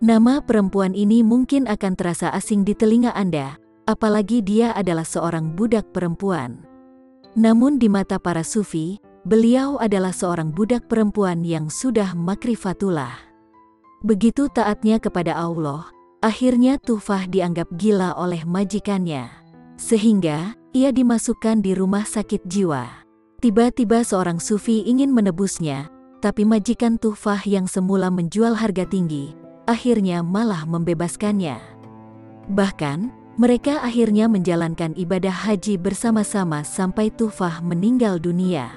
Nama perempuan ini mungkin akan terasa asing di telinga Anda, apalagi dia adalah seorang budak perempuan. Namun di mata para sufi, beliau adalah seorang budak perempuan yang sudah makrifatullah. Begitu taatnya kepada Allah, akhirnya Tuhfah dianggap gila oleh majikannya. Sehingga, ia dimasukkan di rumah sakit jiwa. Tiba-tiba seorang sufi ingin menebusnya, tapi majikan Tuhfah yang semula menjual harga tinggi, akhirnya malah membebaskannya. Bahkan, mereka akhirnya menjalankan ibadah haji bersama-sama sampai Tuhfah meninggal dunia.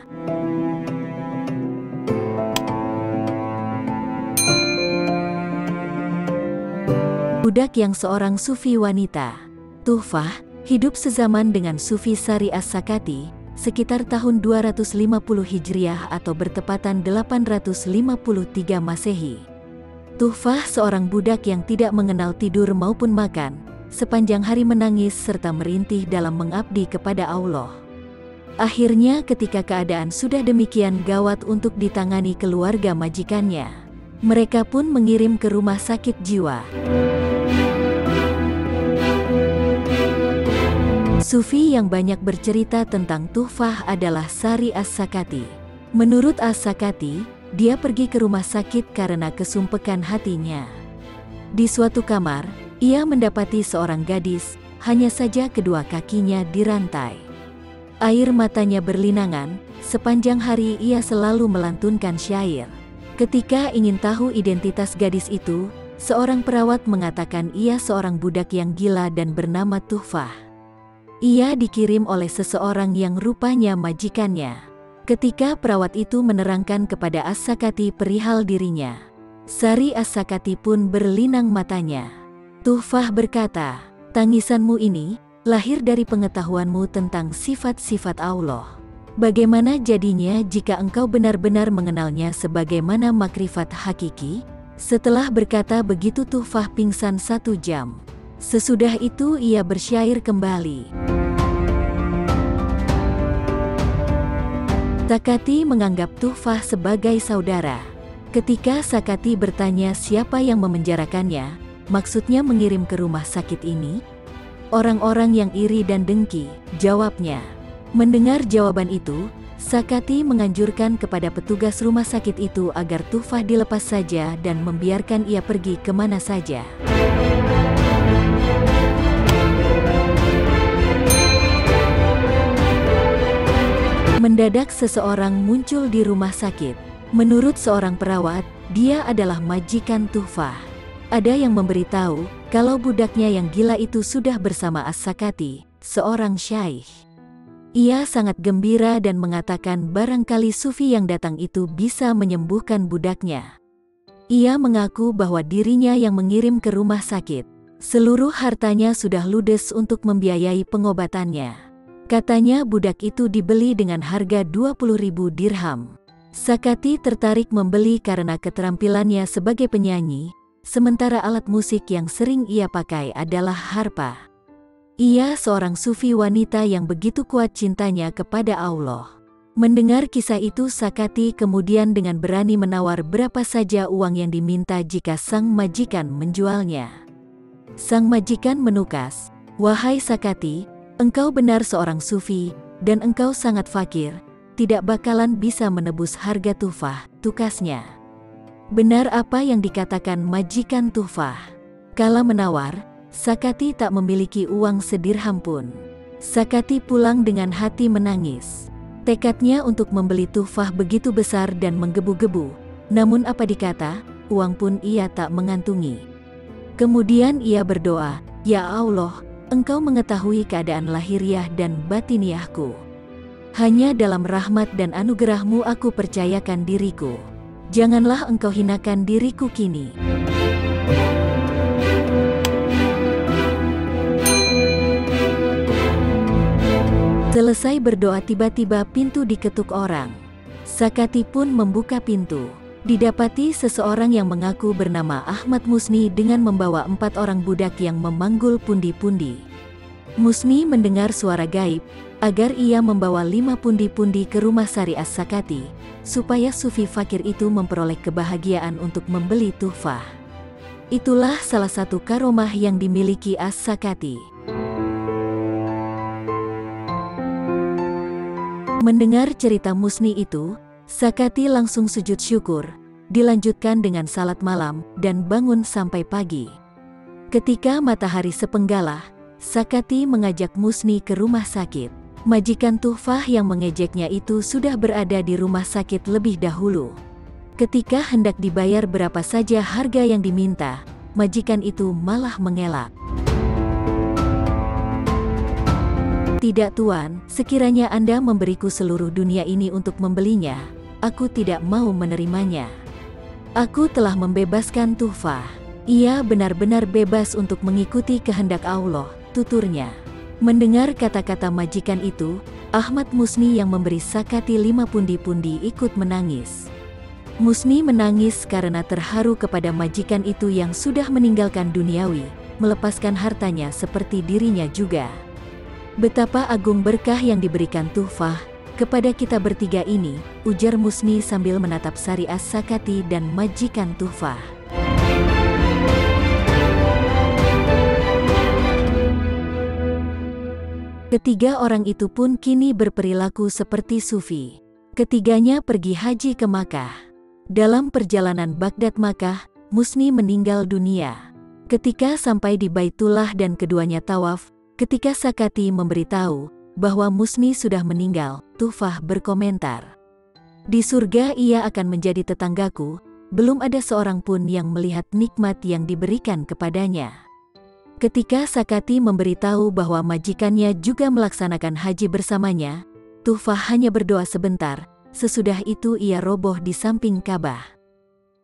Budak yang seorang sufi wanita. Tuhfah hidup sezaman dengan Sufi Sari As-Sakati, sekitar tahun 250 Hijriah atau bertepatan 853 Masehi. Tuhfah seorang budak yang tidak mengenal tidur maupun makan, sepanjang hari menangis serta merintih dalam mengabdi kepada Allah. Akhirnya ketika keadaan sudah demikian gawat untuk ditangani keluarga majikannya, mereka pun mengirim ke rumah sakit jiwa. Sufi yang banyak bercerita tentang Tuhfah adalah Sari As-Sakati. Menurut As-Sakati, dia pergi ke rumah sakit karena kesumpekan hatinya. Di suatu kamar, ia mendapati seorang gadis, hanya saja kedua kakinya dirantai. Air matanya berlinangan, sepanjang hari ia selalu melantunkan syair. Ketika ingin tahu identitas gadis itu, seorang perawat mengatakan ia seorang budak yang gila dan bernama Tuhfah. Ia dikirim oleh seseorang yang rupanya majikannya. Ketika perawat itu menerangkan kepada As-Sakati perihal dirinya, Sari As-Sakati pun berlinang matanya. Tuhfah berkata, "Tangisanmu ini lahir dari pengetahuanmu tentang sifat-sifat Allah. Bagaimana jadinya jika engkau benar-benar mengenalnya sebagaimana makrifat hakiki?" Setelah berkata begitu Tuhfah pingsan 1 jam. Sesudah itu ia bersyair kembali. Sakati menganggap Tuhfah sebagai saudara. Ketika Sakati bertanya siapa yang memenjarakannya, maksudnya mengirim ke rumah sakit ini, orang-orang yang iri dan dengki, jawabnya. Mendengar jawaban itu, Sakati menganjurkan kepada petugas rumah sakit itu agar Tuhfah dilepas saja dan membiarkan ia pergi kemana saja. Mendadak seseorang muncul di rumah sakit. Menurut seorang perawat, dia adalah majikan Tuhfah. Ada yang memberitahu kalau budaknya yang gila itu sudah bersama As-Sakati, seorang syaikh. Ia sangat gembira dan mengatakan barangkali sufi yang datang itu bisa menyembuhkan budaknya. Ia mengaku bahwa dirinya yang mengirim ke rumah sakit. Seluruh hartanya sudah ludes untuk membiayai pengobatannya. Katanya budak itu dibeli dengan harga 20.000 dirham. Sakati tertarik membeli karena keterampilannya sebagai penyanyi, sementara alat musik yang sering ia pakai adalah harpa. Ia seorang sufi wanita yang begitu kuat cintanya kepada Allah. Mendengar kisah itu Sakati kemudian dengan berani menawar berapa saja uang yang diminta jika sang majikan menjualnya. Sang majikan menukas, "Wahai Sakati, engkau benar seorang sufi, dan engkau sangat fakir, tidak bakalan bisa menebus harga Tuhfah," tukasnya. Benar apa yang dikatakan majikan Tuhfah. Kala menawar, Sakati tak memiliki uang sedirham pun. Sakati pulang dengan hati menangis. Tekadnya untuk membeli Tuhfah begitu besar dan menggebu-gebu, namun apa dikata, uang pun ia tak mengantungi. Kemudian ia berdoa, "Ya Allah, Engkau mengetahui keadaan lahiriah dan batiniahku. Hanya dalam rahmat dan anugerahmu aku percayakan diriku. Janganlah engkau hinakan diriku kini." Selesai berdoa tiba-tiba pintu diketuk orang. Sakati pun membuka pintu. Didapati seseorang yang mengaku bernama Ahmad Musni dengan membawa 4 orang budak yang memanggul pundi-pundi. Musni mendengar suara gaib, agar ia membawa 5 pundi-pundi ke rumah Sari As-Sakati, supaya sufi fakir itu memperoleh kebahagiaan untuk membeli Tuhfah. Itulah salah satu karomah yang dimiliki As-Sakati. Mendengar cerita Musni itu, Sakati langsung sujud syukur, dilanjutkan dengan salat malam, dan bangun sampai pagi. Ketika matahari sepenggalah, Sakati mengajak Musni ke rumah sakit. Majikan Tuhfah yang mengejeknya itu sudah berada di rumah sakit lebih dahulu. Ketika hendak dibayar berapa saja harga yang diminta, majikan itu malah mengelak. "Tidak tuan, sekiranya Anda memberiku seluruh dunia ini untuk membelinya, aku tidak mau menerimanya. Aku telah membebaskan Tuhfah. Ia benar-benar bebas untuk mengikuti kehendak Allah," tuturnya. Mendengar kata-kata majikan itu, Ahmad Musni yang memberi Sakati 5 pundi-pundi ikut menangis. Musni menangis karena terharu kepada majikan itu yang sudah meninggalkan duniawi, melepaskan hartanya seperti dirinya juga. "Betapa agung berkah yang diberikan Tuhfah kepada kita bertiga ini," ujar Musni sambil menatap Sari As-Sakati dan majikan Tuhfah. Ketiga orang itu pun kini berperilaku seperti sufi. Ketiganya pergi haji ke Makkah. Dalam perjalanan Baghdad-Makkah, Musni meninggal dunia. Ketika sampai di Baitullah dan keduanya tawaf, ketika Sakati memberitahu bahwa Musni sudah meninggal, Tuhfah berkomentar, "Di surga ia akan menjadi tetanggaku, belum ada seorang pun yang melihat nikmat yang diberikan kepadanya." Ketika Sakati memberitahu bahwa majikannya juga melaksanakan haji bersamanya, Tuhfah hanya berdoa sebentar, sesudah itu ia roboh di samping Ka'bah.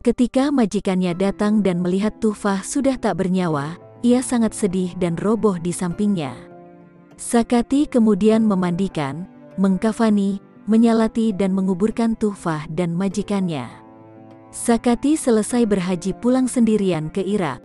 Ketika majikannya datang dan melihat Tuhfah sudah tak bernyawa, ia sangat sedih dan roboh di sampingnya. Sakati kemudian memandikan, mengkafani, menyalati dan menguburkan Tuhfah dan majikannya. Sakati selesai berhaji pulang sendirian ke Irak.